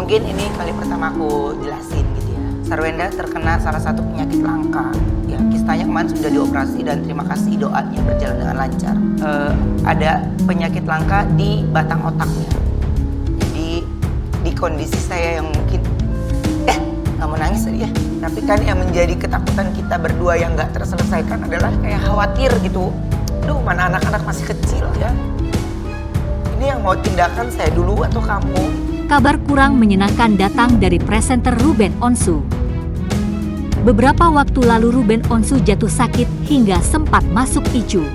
Mungkin ini kali pertama aku jelasin gitu ya. Sarwenda terkena salah satu penyakit langka. Ya, kisahnya kemarin sudah dioperasi dan terima kasih doanya berjalan dengan lancar. Ada penyakit langka di batang otaknya. Jadi di kondisi saya yang mungkin nggak mau nangis tadi ya. Tapi kan yang menjadi ketakutan kita berdua yang nggak terselesaikan adalah kayak khawatir gitu. Duh, mana anak-anak masih kecil ya. Ini yang mau tindakan saya dulu atau kamu? Kabar kurang menyenangkan datang dari presenter Ruben Onsu. Beberapa waktu lalu Ruben Onsu jatuh sakit hingga sempat masuk ICU.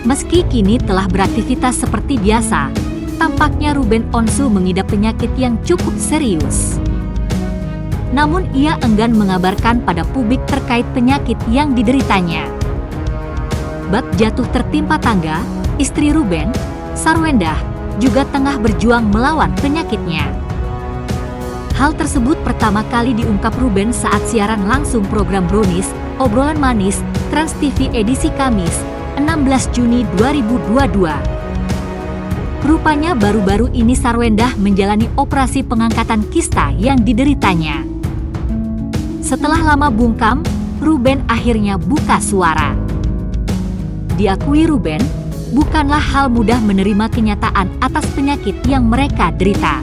Meski kini telah beraktivitas seperti biasa, tampaknya Ruben Onsu mengidap penyakit yang cukup serius. Namun ia enggan mengabarkan pada publik terkait penyakit yang dideritanya. Bak jatuh tertimpa tangga, istri Ruben, Sarwenda, juga tengah berjuang melawan penyakitnya. Hal tersebut pertama kali diungkap Ruben saat siaran langsung program Brownies, Obrolan Manis, Trans TV edisi Kamis, 16 Juni 2022. Rupanya baru-baru ini Sarwenda menjalani operasi pengangkatan kista yang dideritanya. Setelah lama bungkam, Ruben akhirnya buka suara. Diakui Ruben, bukanlah hal mudah menerima kenyataan atas penyakit yang mereka derita.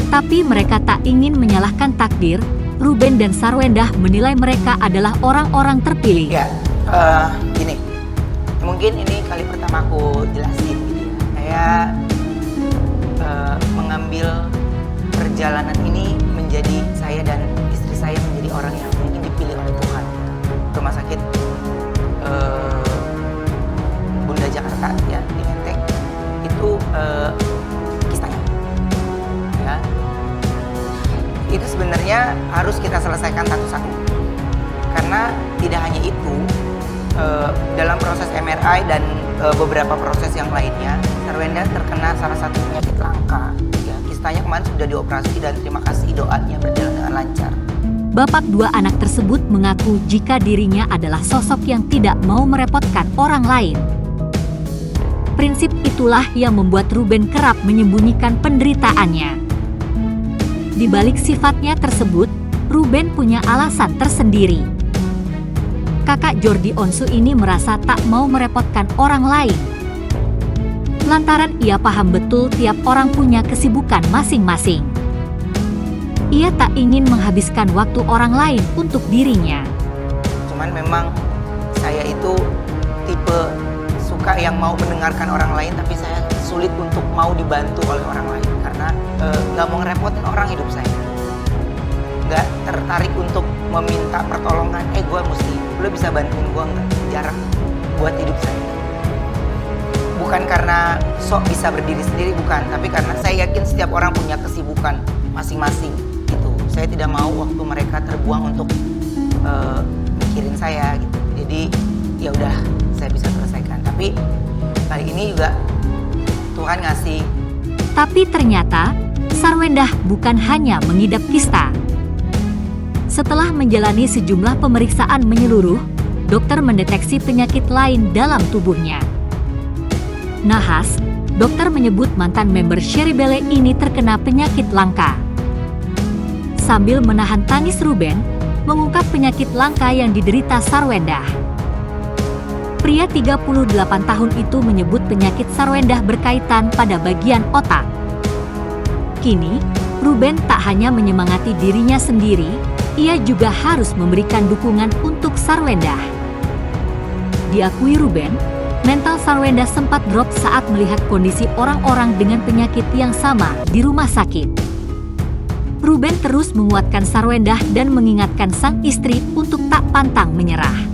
Tapi mereka tak ingin menyalahkan takdir. Ruben dan Sarwenda menilai mereka adalah orang-orang terpilih. Ya, gini. Mungkin ini kali pertama aku jelasin gitu ya. Saya mengambil perjalanan ini menjadi saya dan istri saya menjadi orang yang mungkin dipilih oleh Tuhan. Rumah sakit Bunda Jakarta ya di Menteng itu kisahnya ya itu sebenarnya harus kita selesaikan satu-satu karena tidak hanya itu dalam proses MRI dan beberapa proses yang lainnya Sarwenda terkena salah satu penyakit langka ya kisahnya kemarin sudah dioperasi dan terima kasih doanya berjalan dengan lancar. Bapak dua anak tersebut mengaku jika dirinya adalah sosok yang tidak mau merepotkan orang lain. Prinsip itulah yang membuat Ruben kerap menyembunyikan penderitaannya. Di balik sifatnya tersebut, Ruben punya alasan tersendiri. Kakak Jordi Onsu ini merasa tak mau merepotkan orang lain. Lantaran ia paham betul tiap orang punya kesibukan masing-masing. Ia tak ingin menghabiskan waktu orang lain untuk dirinya. Cuman memang saya itu tipe suka yang mau mendengarkan orang lain tapi saya sulit untuk mau dibantu oleh orang lain karena nggak mau ngerepotin orang hidup saya, nggak tertarik untuk meminta pertolongan gue mesti lo bisa bantuin gue nggak, jarang buat hidup saya. Bukan karena sok bisa berdiri sendiri, bukan, tapi karena saya yakin setiap orang punya kesibukan masing-masing gitu. Saya tidak mau waktu mereka terbuang untuk mikirin saya gitu. Jadi ya udah saya bisa selesaikan. Tapi kali ini juga Tuhan ngasih. Tapi ternyata Sarwenda bukan hanya mengidap kista. Setelah menjalani sejumlah pemeriksaan menyeluruh, dokter mendeteksi penyakit lain dalam tubuhnya. Nahas, dokter menyebut mantan member Cherrybelle ini terkena penyakit langka. Sambil menahan tangis Ruben, mengungkap penyakit langka yang diderita Sarwenda. Pria 38 tahun itu menyebut penyakit Sarwenda berkaitan pada bagian otak. Kini, Ruben tak hanya menyemangati dirinya sendiri, ia juga harus memberikan dukungan untuk Sarwenda. Diakui Ruben, mental Sarwenda sempat drop saat melihat kondisi orang-orang dengan penyakit yang sama di rumah sakit. Ruben terus menguatkan Sarwenda dan mengingatkan sang istri untuk tak pantang menyerah.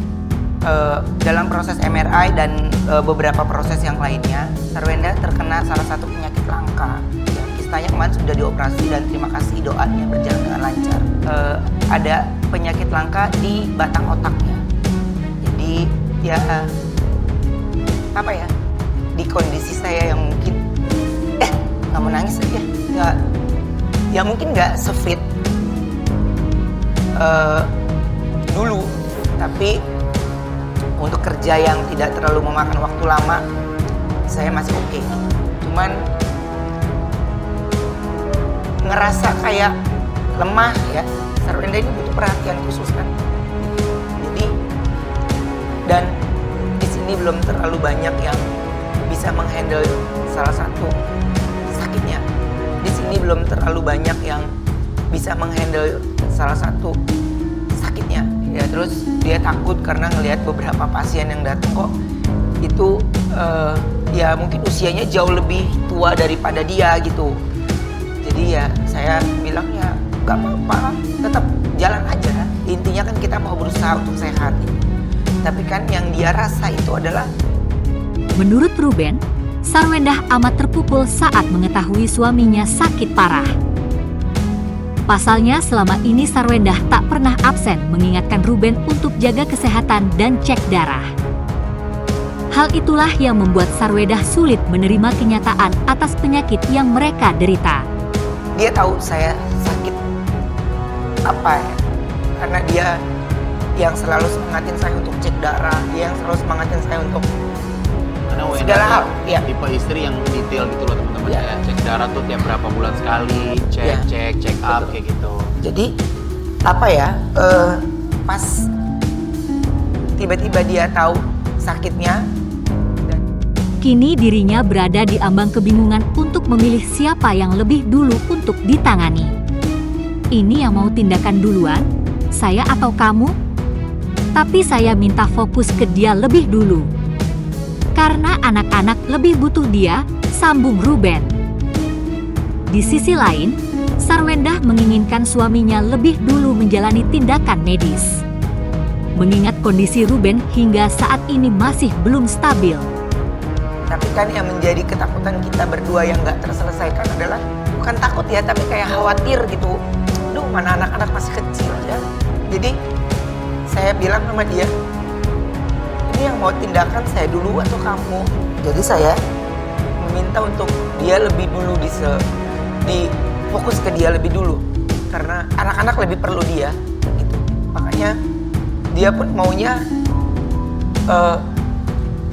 Dalam proses MRI dan beberapa proses yang lainnya, Sarwenda terkena salah satu penyakit langka. Ya, kisahnya kemarin sudah dioperasi dan terima kasih doanya berjalan dengan lancar. Ada penyakit langka di batang otaknya. Jadi ya apa ya? Di kondisi saya yang mungkin nggak mau nangis aja, nggak, ya mungkin nggak sefit dulu, tapi untuk kerja yang tidak terlalu memakan waktu lama, saya masih oke. Cuman ngerasa kayak lemah ya, Sarwenda ini butuh perhatian khusus kan. Jadi dan di sini belum terlalu banyak yang bisa menghandle salah satu sakitnya. Di sini belum terlalu banyak yang bisa menghandle salah satu sakitnya. Ya terus dia takut karena ngelihat beberapa pasien yang datang kok itu ya mungkin usianya jauh lebih tua daripada dia gitu. Jadi ya saya bilang ya gak apa-apa, tetap jalan aja. Intinya kan kita mau berusaha untuk sehat. Tapi kan yang dia rasa itu adalah... Menurut Ruben, Sarwendah amat terpukul saat mengetahui suaminya sakit parah. Pasalnya selama ini Sarwendah tak pernah absen mengingatkan Ruben untuk jaga kesehatan dan cek darah. Hal itulah yang membuat Sarwendah sulit menerima kenyataan atas penyakit yang mereka derita. Dia tahu saya sakit apa ya, karena dia yang selalu semangatin saya untuk cek darah, dia yang selalu semangatin saya untuk Karena Wenda segala hal. Ya. tipe istri yang detail gitu loh teman-teman Ya. ya. Cek darah tuh tiap berapa bulan sekali, Ya. check up Betul. kayak gitu. Jadi apa ya, pas tiba-tiba dia tahu sakitnya, dan Kini dirinya berada di ambang kebingungan untuk memilih siapa yang lebih dulu untuk ditangani. Ini yang mau tindakan duluan, saya atau kamu? Tapi saya minta fokus ke dia lebih dulu. Karena anak-anak lebih butuh dia, sambung Ruben. Di sisi lain, Sarwendah menginginkan suaminya lebih dulu menjalani tindakan medis. Mengingat kondisi Ruben hingga saat ini masih belum stabil. tapi kan yang menjadi ketakutan kita berdua yang nggak terselesaikan adalah bukan takut ya, tapi kayak khawatir gitu. Duh, mana anak-anak masih kecil ya. Jadi saya bilang sama dia, ini yang mau tindakan saya dulu atau kamu? Jadi saya meminta untuk dia lebih dulu di fokus ke dia lebih dulu, karena anak-anak lebih perlu dia gitu. Makanya dia pun maunya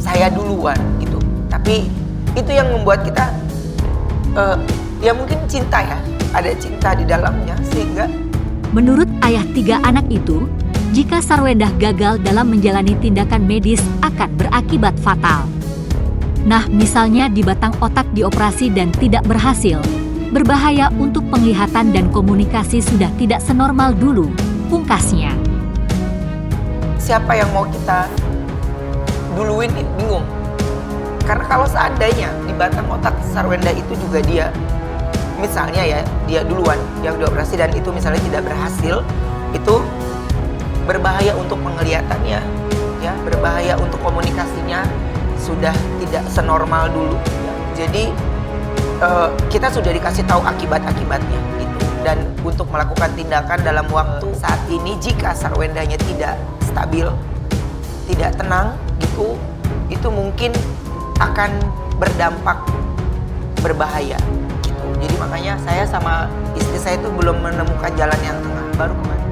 saya duluan gitu. Tapi itu yang membuat kita ya mungkin cinta ya, ada cinta di dalamnya sehingga Menurut ayah 3 anak itu, jika Sarwendah gagal dalam menjalani tindakan medis akan berakibat fatal. Nah, misalnya di batang otak dioperasi dan tidak berhasil, berbahaya untuk penglihatan dan komunikasi sudah tidak senormal dulu, pungkasnya. siapa yang mau kita duluin ini bingung. Karena kalau seandainya di batang otak Sarwenda itu juga dia, misalnya ya, dia duluan yang dioperasi dan itu misalnya tidak berhasil, itu berbahaya untuk penglihatannya, ya, berbahaya untuk komunikasinya, sudah tidak senormal dulu. Ya. Jadi kita sudah dikasih tahu akibat-akibatnya gitu. Dan untuk melakukan tindakan dalam waktu saat ini, jika Sarwendanya tidak stabil, tidak tenang gitu, itu mungkin akan berdampak berbahaya gitu. Jadi makanya saya sama istri saya itu belum menemukan jalan yang tengah. Baru kemarin